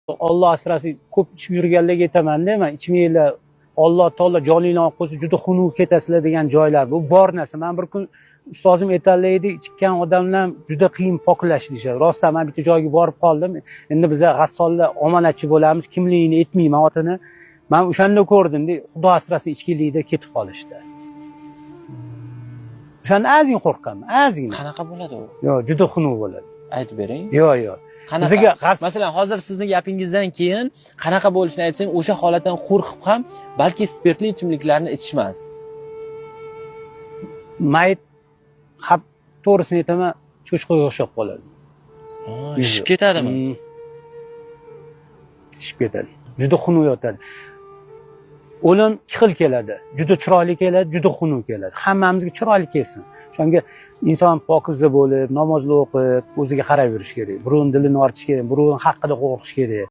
Alloh asrasin, ko'p ichib yurganlarga aytaman-da, men ichmanglar. Alloh taolo joninglarni olib qo'ysa juda xunuk ketasizlar degan joylar bu bor narsa. Men bir kun ustozim aytadilar, ichgan odamlar juda qiyin poklash deyishadi. Rostdan men bitta joyga borib qoldim. Endi biz g'assollar omonatchi bo'lamiz, kimligini aytmayman otini. Men o'shanda ko'rdim-da, Xudo asrasin ichkilikda ketib qolishdi. O'shanda ozgina qo'rqaman, ozgina. Qanaqa bo'ladi u? Yo'q, juda xunuk bo'ladi. Aytib bering. Yo'q. Bizga masalan hozir sizning gapingizdan keyin qanaqa bo'lishini aytsang, o'sha holatdan qo'rqib ham balki spirtli ichimliklarni ichmas. Mayt to'g'risini aytaman, cho'chqaga o'xshab qoladi. Ishib ketadimi? Ishib ketadi. Juda xunuk yotadi. O'lim ikki xil keladi. Juda chiroyli keladi, juda xunuk keladi. Hammamizga chiroyli kelsin. Shunga inson pokiza bo'lib, namozli o'qib, o'ziga qarab yurish kerak. Birovning dilini ortish kerak, birovning haqida qo'rqish kerak.